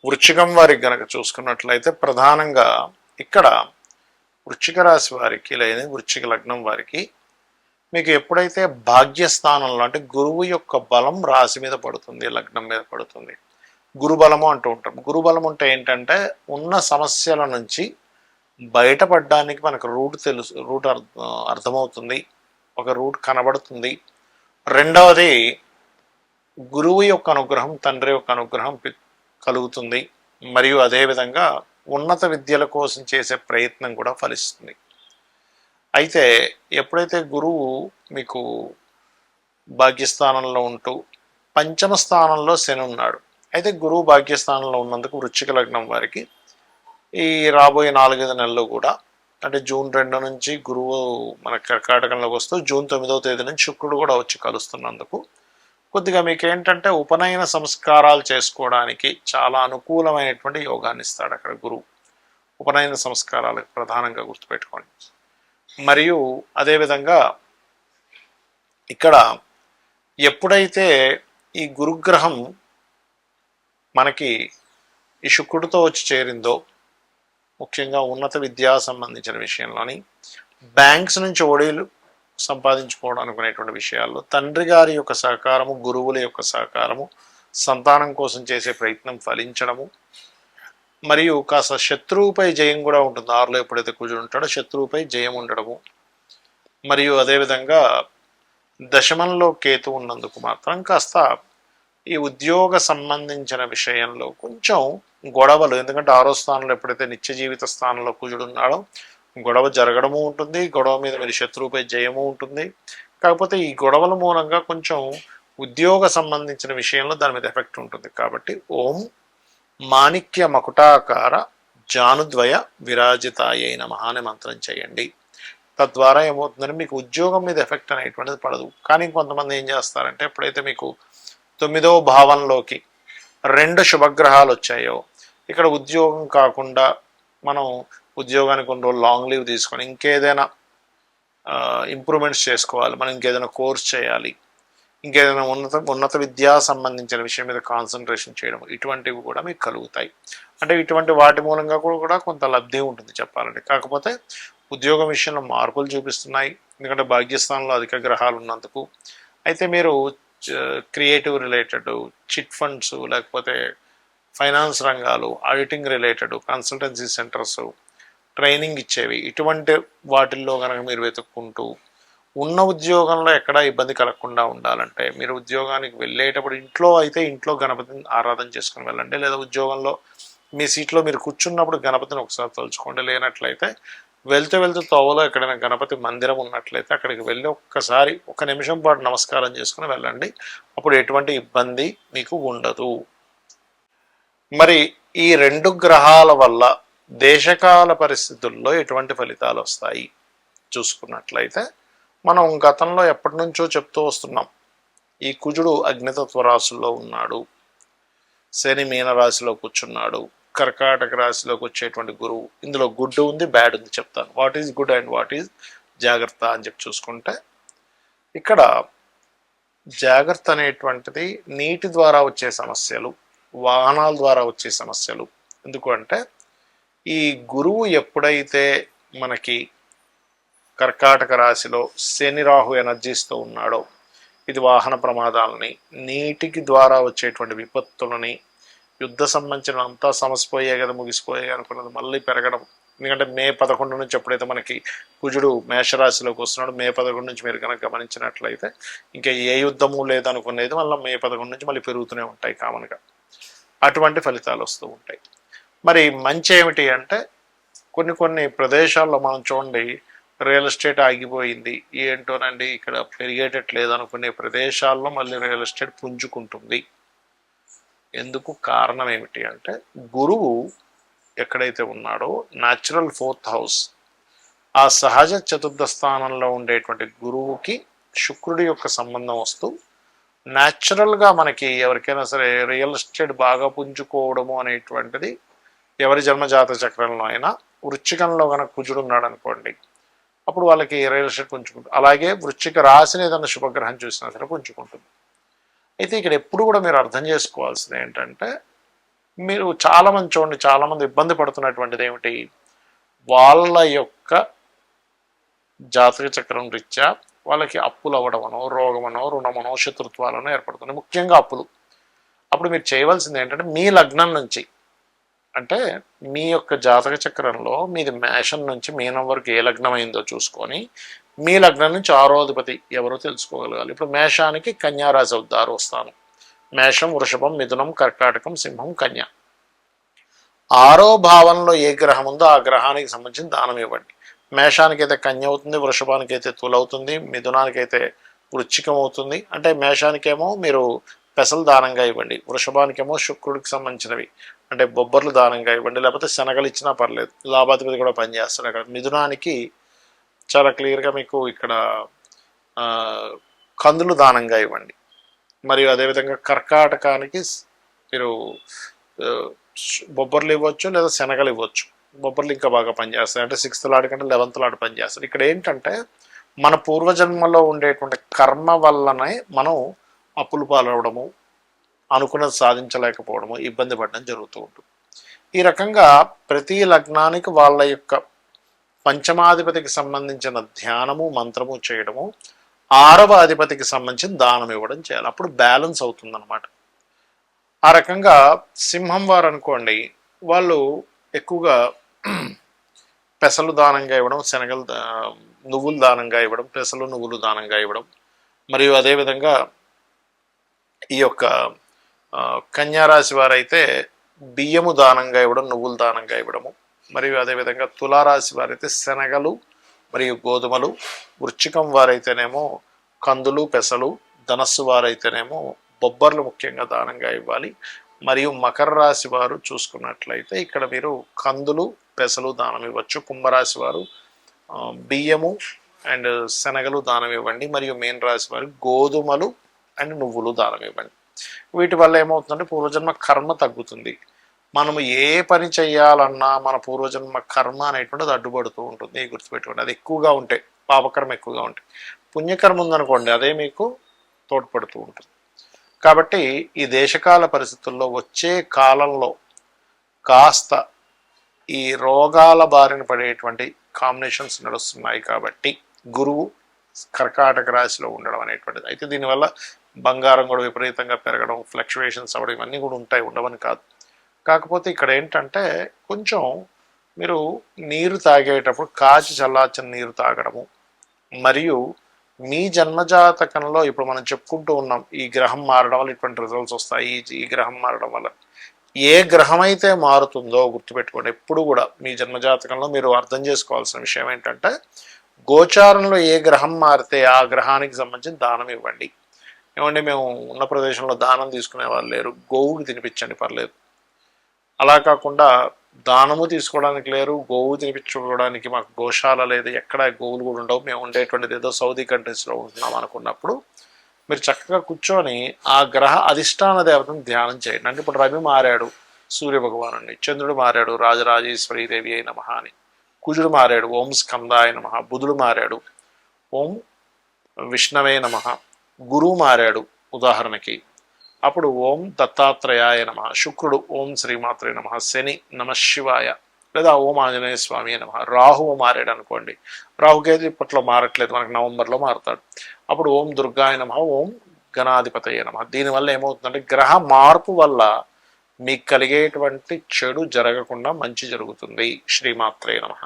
వృశ్చికం వారికి గనక చూసుకున్నట్లయితే ప్రధానంగా ఇక్కడ వృశ్చిక రాశి వారికి లేదా వృశ్చిక లగ్నం వారికి మీకు ఎప్పుడైతే భాగ్యస్థానంలో అంటే గురువు యొక్క బలం రాశి మీద పడుతుంది, లగ్నం మీద పడుతుంది. గురుబలము అంటూ ఉంటాం. గురుబలం అంటే ఏంటంటే ఉన్న సమస్యల నుంచి బయటపడడానికి మనకు రూట్ అర్థమవుతుంది, ఒక రూట్ కనబడుతుంది. రెండవది గురువు యొక్క అనుగ్రహం, తండ్రి యొక్క అనుగ్రహం కలుగుతుంది. మరియు అదేవిధంగా ఉన్నత విద్యల కోసం చేసే ప్రయత్నం కూడా ఫలిస్తుంది. అయితే ఎప్పుడైతే గురువు మీకు భాగ్యస్థానంలో ఉంటూ పంచమ స్థానంలో శని ఉన్నాడు. అయితే గురువు భాగ్యస్థానంలో ఉన్నందుకు వృశ్చిక లగ్నం వారికి ఈ రాబోయే 4-5 నెలలు కూడా అంటే జూన్ 2 నుంచి గురువు మన కర్కాటకంలోకి వస్తూ జూన్ 9వ తేదీ నుంచి శుక్రుడు కూడా వచ్చి కలుస్తున్నందుకు కొద్దిగా మీకు ఏంటంటే ఉపనయన సంస్కారాలు చేసుకోవడానికి చాలా అనుకూలమైనటువంటి యోగాన్ని ఇస్తాడు అక్కడ గురువు. ఉపనయన సంస్కారాలకు ప్రధానంగా గుర్తుపెట్టుకోండి. మరియు అదేవిధంగా ఇక్కడ ఎప్పుడైతే ఈ గురుగ్రహం మనకి ఈ శుక్రుడితో వచ్చి చేరిందో, ముఖ్యంగా ఉన్నత విద్యా సంబంధించిన విషయంలోని బ్యాంక్స్ నుంచి ఓడీలు సంపాదించుకోవడం అనుకునేటువంటి విషయాల్లో తండ్రి గారి యొక్క సహకారము, గురువుల యొక్క సహకారము, సంతానం కోసం చేసే ప్రయత్నం ఫలించడము, మరియు కాస్త శత్రువుపై జయం కూడా ఉంటుంది. 6లో ఎప్పుడైతే కుజుడు ఉంటాడో శత్రువుపై జయం ఉండడము, మరియు అదేవిధంగా దశమంలో కేతు ఉన్నందుకు మాత్రం కాస్త ఈ ఉద్యోగ సంబంధించిన విషయంలో కొంచెం గొడవలు, ఎందుకంటే 6వ స్థానంలో ఎప్పుడైతే నిత్య జీవిత స్థానంలో కుజుడు ఉన్నాడో గొడవ జరగడము ఉంటుంది, గొడవ మీద మీరు శత్రువుపై జయము ఉంటుంది. కాకపోతే ఈ గొడవల మూలంగా కొంచెం ఉద్యోగ సంబంధించిన విషయంలో దాని మీద ఎఫెక్ట్ ఉంటుంది. కాబట్టి ఓం మాణిక్య మకుటాకార జానుద్వయ విరాజితాయై నమః అనే మంత్రం చేయండి. తద్వారా ఏమవుతుందంటే మీకు ఉద్యోగం మీద ఎఫెక్ట్ అనేటువంటిది పడదు. కానీ కొంతమంది ఏం చేస్తారంటే ఎప్పుడైతే మీకు 9వ భావంలోకి 2 శుభగ్రహాలు వచ్చాయో ఇక్కడ ఉద్యోగం కాకుండా మనం ఉద్యోగానికి కొన్ని రోజులు లాంగ్ లీవ్ తీసుకొని ఇంకేదైనా ఇంప్రూవ్మెంట్స్ చేసుకోవాలి, మనం ఇంకేదైనా కోర్స్ చేయాలి, ఇంకేదైనా ఉన్నత విద్యా సంబంధించిన విషయం మీద కాన్సన్ట్రేషన్ చేయడం, ఇటువంటివి కూడా మీకు కలుగుతాయి. అంటే ఇటువంటి వాటి మూలంగా కూడా కొంత లబ్ధి ఉంటుంది చెప్పాలంటే. కాకపోతే ఉద్యోగం విషయంలో మార్పులు చూపిస్తున్నాయి, ఎందుకంటే భాగ్యస్థానంలో అధిక గ్రహాలు ఉన్నందుకు. అయితే మీరు క్రియేటివ్ రిలేటెడ్, చిట్ ఫండ్స్, లేకపోతే ఫైనాన్స్ రంగాలు, auditing related, consultancy centres, training ఇచ్చేవి, ఇటువంటి వాటిల్లో కనుక మీరు వెతుక్కుంటూ ఉన్న ఉద్యోగంలో ఎక్కడా ఇబ్బంది కలగకుండా ఉండాలంటే మీరు ఉద్యోగానికి వెళ్ళేటప్పుడు ఇంట్లో గణపతిని ఆరాధన చేసుకుని వెళ్ళండి. లేదా ఉద్యోగంలో మీ సీట్లో మీరు కూర్చున్నప్పుడు గణపతిని ఒకసారి తలుచుకోండి. లేనట్లయితే వెళ్తూ తోవలో ఎక్కడైనా గణపతి మందిరం ఉన్నట్లయితే అక్కడికి వెళ్ళి ఒక్కసారి 1 నిమిషం పాటు నమస్కారం చేసుకుని వెళ్ళండి. అప్పుడు ఎటువంటి ఇబ్బంది మీకు ఉండదు. మరి ఈ 2 గ్రహాల వల్ల దేశకాల పరిస్థితుల్లో ఎటువంటి ఫలితాలు వస్తాయి చూసుకున్నట్లయితే మనం గతంలో ఎప్పటి నుంచో చెప్తూ వస్తున్నాం. ఈ కుజుడు అగ్నితత్వ రాశుల్లో ఉన్నాడు, శని మీన రాశిలో కూర్చున్నాడు, కర్కాటక రాశిలోకి వచ్చేటువంటి గురువు, ఇందులో గుడ్ ఉంది, బ్యాడ్ ఉంది. చెప్తాను what is good and what is జాగ్రత్త అని చెప్పి చూసుకుంటే ఇక్కడ జాగ్రత్త అనేటువంటిది నీటి ద్వారా వచ్చే సమస్యలు, వాహనాల ద్వారా వచ్చే సమస్యలు. ఎందుకు అంటే ఈ గురువు ఎప్పుడైతే మనకి కర్కాటక రాశిలో శని రాహు ఎనర్జీస్తో ఉన్నాడో ఇది వాహన ప్రమాదాలని, నీటికి ద్వారా వచ్చేటువంటి విపత్తులని, యుద్ధ సంబంధించిన అంతా సమసిపోయాయి కదా, ముగిసిపోయాయి అనుకున్నది మళ్ళీ పెరగడం. ఎందుకంటే మే 11 నుంచి ఎప్పుడైతే మనకి కుజుడు మేషరాశిలోకి వస్తున్నాడు, మే 11 నుంచి మీరు కనుక గమనించినట్లయితే ఇంకా ఏ యుద్ధము లేదనుకునేది మళ్ళీ మే 11 నుంచి మళ్ళీ పెరుగుతూనే ఉంటాయి కామన్గా. అటువంటి ఫలితాలు వస్తూ ఉంటాయి. మరి మంచి ఏమిటి అంటే కొన్ని ప్రదేశాల్లో మనం చూడండి రియల్ ఎస్టేట్ ఆగిపోయింది, ఏంటోనండి ఇక్కడ పెరిగేటట్లేదు అనుకునే ప్రదేశాల్లో మళ్ళీ రియల్ ఎస్టేట్ పుంజుకుంటుంది. ఎందుకు? కారణం ఏమిటి అంటే గురువు ఎక్కడైతే ఉన్నాడో న్యాచురల్ 4th హౌస్, ఆ సహజ 4th స్థానంలో ఉండేటువంటి గురువుకి శుక్రుడి యొక్క సంబంధం వస్తూ న్యాచురల్గా మనకి ఎవరికైనా సరే రియల్ ఎస్టేట్ బాగా పుంజుకోవడము అనేటువంటిది ఎవరి జన్మజాత చక్రంలో అయినా, వృశ్చికంలో కనుక కుజుడు ఉన్నాడు అనుకోండి అప్పుడు వాళ్ళకి రియల్ ఎస్టేట్ పుంజుకుంటుంది. అలాగే వృశ్చిక రాశిని ఏదైనా శుభగ్రహం చూసినా సరే పుంజుకుంటుంది. అయితే ఇక్కడ ఎప్పుడు కూడా మీరు అర్థం చేసుకోవాల్సింది ఏంటంటే మీరు చాలామంది చూడండి, చాలామంది ఇబ్బంది పడుతున్నటువంటిది ఏమిటి, వాళ్ళ యొక్క జాతక చక్రం రీత్యా వాళ్ళకి అప్పులు అవ్వడమనో, రోగమనో, రుణమనో, శత్రుత్వాలనో ఏర్పడుతున్నాయి, ముఖ్యంగా అప్పులు. అప్పుడు మీరు చేయవలసింది ఏంటంటే మీ లగ్నం నుంచి, అంటే మీ యొక్క జాతక చక్రంలో మీది మేషం నుంచి మీనం వరకు ఏ లగ్నం అయిందో చూసుకొని మీ లగ్నం నుంచి ఆరోధిపతి ఎవరో తెలుసుకోగలగాలి. ఇప్పుడు మేషానికి కన్యారాశి అవుతారు వస్తాను. మేషం, వృషభం, మిథునం, కర్కాటకం, సింహం, కన్య. ఆరో భావంలో ఏ గ్రహం ఉందో ఆ గ్రహానికి సంబంధించిన దానం ఇవ్వండి. మేషానికి అయితే కన్య అవుతుంది, వృషభానికి అయితే తుల అవుతుంది, మిథునానికి అయితే వృచ్చికం అవుతుంది. అంటే మేషానికేమో మీరు పెసలు దానంగా ఇవ్వండి, వృషభానికేమో శుక్రుడికి సంబంధించినవి అంటే బొబ్బర్లు దానంగా ఇవ్వండి, లేకపోతే శనగలు ఇచ్చినా పర్లేదు, లాభాధిపతి కూడా పనిచేస్తారు అక్కడ. మిథునానికి చాలా క్లియర్గా మీకు ఇక్కడ కందులు దానంగా ఇవ్వండి. మరియు అదేవిధంగా కర్కాటకానికి మీరు బొబ్బర్లు ఇవ్వచ్చు లేదా శనగలు ఇవ్వచ్చు. బొబ్బర్లు ఇంకా బాగా పనిచేస్తాయి, అంటే 6th లాడ్ కంటే 11th లాడ్ పనిచేస్తారు. ఇక్కడ ఏంటంటే మన పూర్వజన్మలో ఉండేటువంటి కర్మ వల్లనే మనం అప్పులు పాలవడము, అనుకున్నది సాధించలేకపోవడము, ఇబ్బంది పడడం జరుగుతూ ఉంటుంది. ఈ రకంగా ప్రతి లగ్నానికి వాళ్ళ యొక్క పంచమాధిపతికి సంబంధించిన ధ్యానము, మంత్రము చేయడము, 6వ అధిపతికి సంబంధించిన దానం ఇవ్వడం చేయాలి. అప్పుడు బ్యాలెన్స్ అవుతుందన్నమాట. ఆ రకంగా సింహం వారు అనుకోండి, వాళ్ళు ఎక్కువగా పెసలు దానంగా ఇవ్వడం, శనగలు నువ్వులు దానంగా ఇవ్వడం, పెసలు నువ్వులు దానంగా ఇవ్వడం, మరియు అదేవిధంగా ఈ యొక్క కన్యారాశి వారైతే బియ్యము దానంగా ఇవ్వడం, నువ్వులు దానంగా ఇవ్వడము, మరియు అదేవిధంగా తులారాశి వారైతే శనగలు మరియు గోధుమలు, వృశ్చికం వారైతేనేమో కందులు, పెసలు, ధనస్సు వారైతేనేమో బొబ్బర్లు ముఖ్యంగా దానంగా ఇవ్వాలి. మరియు మకర రాశి వారు చూసుకున్నట్లయితే ఇక్కడ మీరు కందులు, పెసలు దానం ఇవ్వచ్చు. కుంభరాశి వారు బియ్యము అండ్ శనగలు దానం ఇవ్వండి. మరియు మీన రాశి వారు గోధుమలు అండ్ నువ్వులు దానం ఇవ్వండి. వీటి వల్ల ఏమవుతుందంటే పూర్వజన్మ కర్మ తగ్గుతుంది. మనము ఏ పని చేయాలన్నా మన పూర్వజన్మ కర్మ అనేటువంటిది అడ్డుపడుతూ ఉంటుంది, గుర్తుపెట్టుకోండి. అది ఎక్కువగా ఉంటే, పాపకర్మ ఎక్కువగా ఉంటే, పుణ్యకర్మ ఉందనుకోండి అదే మీకు తోడ్పడుతూ ఉంటుంది. కాబట్టి ఈ దేశకాల పరిస్థితుల్లో వచ్చే కాలంలో కాస్త ఈ రోగాల బారిన పడేటువంటి కాంబినేషన్స్ నడుస్తున్నాయి. కాబట్టి గురువు కర్కాటక రాశిలో ఉండడం అనేటువంటిది, అయితే దీనివల్ల బంగారం కూడా విపరీతంగా పెరగడం, ఫ్లక్చువేషన్స్ అవ్వడం, ఇవన్నీ కూడా ఉంటాయి, ఉండవని కాదు. కాకపోతే ఇక్కడ ఏంటంటే కొంచెం మీరు నీరు తాగేటప్పుడు కాచి చల్లార్చిన నీరు తాగడము, మరియు మీ జన్మజాతకంలో ఇప్పుడు మనం చెప్పుకుంటూ ఉన్నాం ఈ గ్రహం మారడం వల్ల ఇటువంటి రిజల్ట్స్ వస్తాయి, ఈ గ్రహం మారడం వల్ల, ఏ గ్రహం అయితే మారుతుందో గుర్తుపెట్టుకోండి. ఎప్పుడు కూడా మీ జన్మజాతకంలో మీరు అర్థం చేసుకోవాల్సిన విషయం ఏంటంటే గోచారంలో ఏ గ్రహం మారితే ఆ గ్రహానికి సంబంధించిన దానం ఇవ్వండి. ఏమండి మేము ఉన్న ప్రదేశంలో దానం తీసుకునే వాళ్ళు లేరు, గోవుకి తినిపించండి పర్లేదు. అలా కాకుండా దానము తీసుకోవడానికి లేరు, గోవు తినిపించుకోవడానికి మాకు గోశాల లేదు, ఎక్కడ గోవులు కూడా ఉండవు, మేము ఉండేటువంటిది ఏదో సౌదీ కంట్రీస్లో ఉంటున్నాం అనుకున్నప్పుడు మీరు చక్కగా కూర్చొని ఆ గ్రహ అధిష్టాన దేవతను ధ్యానం చేయండి. అంటే ఇప్పుడు రవి మారాడు సూర్య భగవానుని, చంద్రుడు మారాడు రాజరాజేశ్వరి దేవి అయి నమః అని, కుజుడు మారాడు ఓం స్కందాయ నమః, బుధుడు మారాడు ఓం విష్ణవే నమః, గురువు మారాడు ఉదాహరణకి అప్పుడు ఓం దత్తాత్రేయాయ నమః, శుక్రుడు ఓం శ్రీమాత్రే నమః, శని నమ శివాయ లేదా ఓం ఆంజనేయ స్వామి నమః, రాహువు మారాడు అనుకోండి, రాహుకేతు ఇప్పట్లో మారట్లేదు, మనకు నవంబర్లో మారుతాడు, అప్పుడు ఓం దుర్గాయ నమః, ఓం గణాధిపతయ నమః. దీనివల్ల ఏమవుతుందంటే గ్రహ మార్పు వల్ల మీకు కలిగేటువంటి చెడు జరగకుండా మంచి జరుగుతుంది. శ్రీమాత్రే నమః.